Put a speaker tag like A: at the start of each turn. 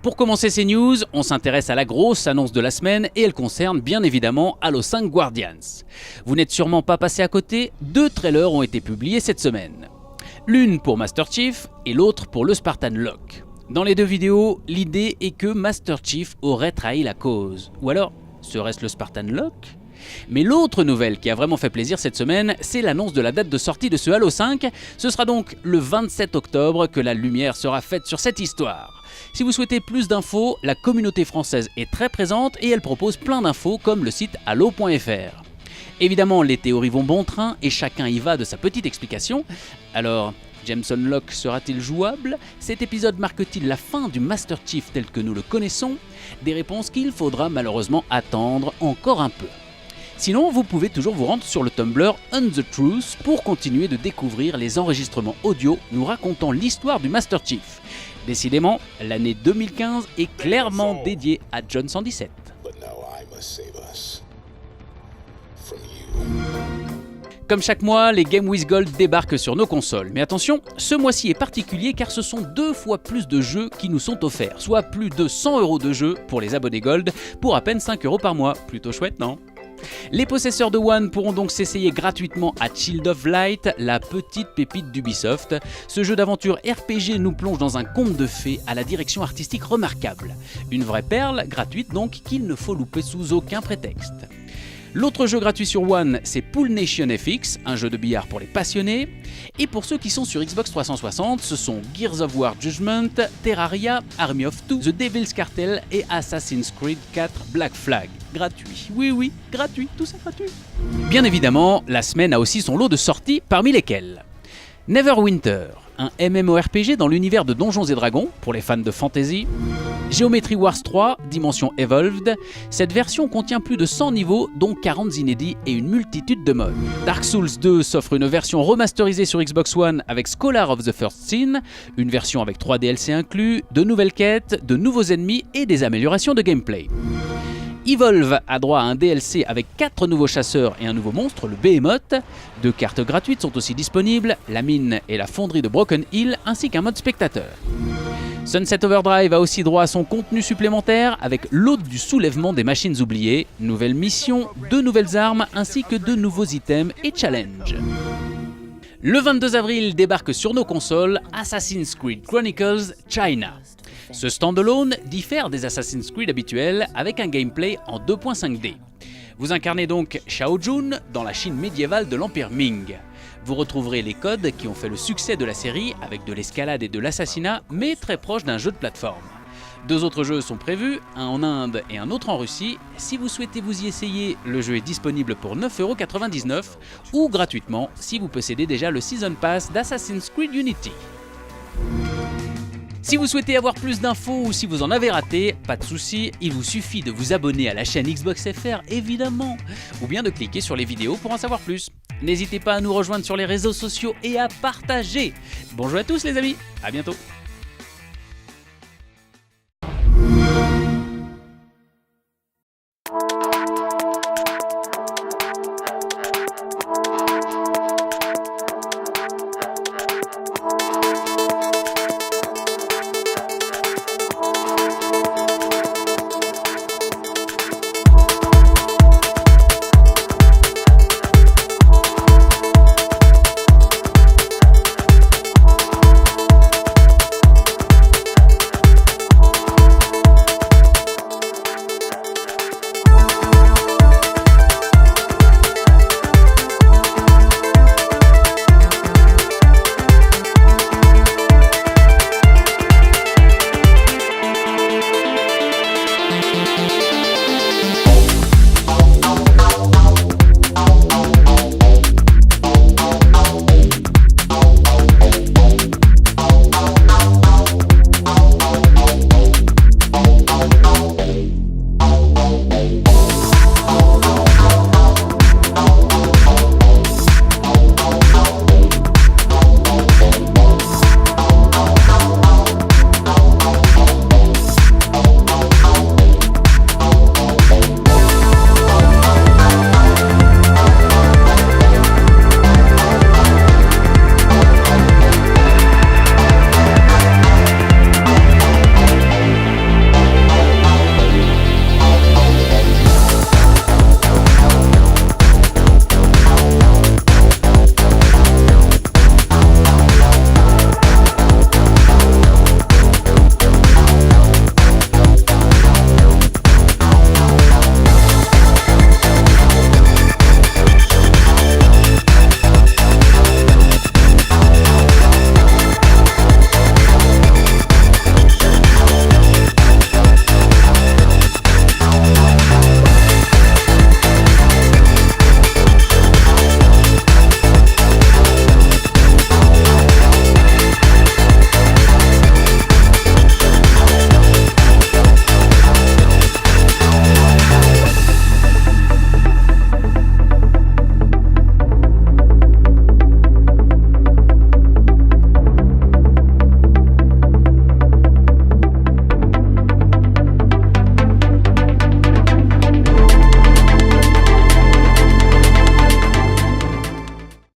A: Pour commencer ces news, on s'intéresse à la grosse annonce de la semaine et elle concerne bien évidemment Halo 5 Guardians. Vous n'êtes sûrement pas passé à côté, 2 trailers ont été publiés cette semaine. L'une pour Master Chief et l'autre pour le Spartan Locke. Dans les 2 vidéos, l'idée est que Master Chief aurait trahi la cause. Ou alors, serait-ce le Spartan Locke ? Mais l'autre nouvelle qui a vraiment fait plaisir cette semaine, c'est l'annonce de la date de sortie de ce Halo 5. Ce sera donc le 27 octobre que la lumière sera faite sur cette histoire. Si vous souhaitez plus d'infos, la communauté française est très présente et elle propose plein d'infos comme le site halo.fr. Évidemment, les théories vont bon train et chacun y va de sa petite explication. Alors, Jameson Locke sera-t-il jouable ? Cet épisode marque-t-il la fin du Master Chief tel que nous le connaissons ? Des réponses qu'il faudra malheureusement attendre encore un peu. Sinon, vous pouvez toujours vous rendre sur le Tumblr On The Truth pour continuer de découvrir les enregistrements audio nous racontant l'histoire du Master Chief. Décidément, l'année 2015 est clairement dédiée à John 117. Comme chaque mois, les Game with Gold débarquent sur nos consoles. Mais attention, ce mois-ci est particulier car ce sont 2 fois plus de jeux qui nous sont offerts, soit plus de 100 € de jeux pour les abonnés Gold pour à peine 5 € par mois. Plutôt chouette, non ? Les possesseurs de One pourront donc s'essayer gratuitement à Child of Light, la petite pépite d'Ubisoft. Ce jeu d'aventure RPG nous plonge dans un conte de fées à la direction artistique remarquable. Une vraie perle, gratuite donc, qu'il ne faut louper sous aucun prétexte. L'autre jeu gratuit sur One, c'est Pool Nation FX, un jeu de billard pour les passionnés. Et pour ceux qui sont sur Xbox 360, ce sont Gears of War Judgment, Terraria, Army of Two, The Devil's Cartel et Assassin's Creed 4 Black Flag. Gratuit. Oui, gratuit, tout ça gratuit. Bien évidemment, la semaine a aussi son lot de sorties, parmi lesquelles Neverwinter, un MMORPG dans l'univers de Donjons et Dragons, pour les fans de fantasy. Geometry Wars 3, Dimension Evolved. Cette version contient plus de 100 niveaux, dont 40 inédits et une multitude de modes. Dark Souls 2 s'offre une version remasterisée sur Xbox One avec Scholar of the First Sin, une version avec 3 DLC inclus, de nouvelles quêtes, de nouveaux ennemis et des améliorations de gameplay. Evolve a droit à un DLC avec 4 nouveaux chasseurs et un nouveau monstre, le Behemoth. 2 cartes gratuites sont aussi disponibles, la mine et la fonderie de Broken Hill, ainsi qu'un mode spectateur. Sunset Overdrive a aussi droit à son contenu supplémentaire avec l'Hôte du soulèvement des machines oubliées, nouvelles missions, 2 nouvelles armes ainsi que 2 nouveaux items et challenges. Le 22 avril débarque sur nos consoles Assassin's Creed Chronicles China. Ce standalone diffère des Assassin's Creed habituels avec un gameplay en 2.5D. Vous incarnez donc Shao Jun dans la Chine médiévale de l'Empire Ming. Vous retrouverez les codes qui ont fait le succès de la série avec de l'escalade et de l'assassinat, mais très proche d'un jeu de plateforme. 2 autres jeux sont prévus, un en Inde et un autre en Russie. Si vous souhaitez vous y essayer, le jeu est disponible pour 9,99€ ou gratuitement si vous possédez déjà le Season Pass d'Assassin's Creed Unity. Si vous souhaitez avoir plus d'infos ou si vous en avez raté, pas de souci, il vous suffit de vous abonner à la chaîne Xbox FR évidemment, ou bien de cliquer sur les vidéos pour en savoir plus. N'hésitez pas à nous rejoindre sur les réseaux sociaux et à partager. Bonjour à tous les amis, à bientôt.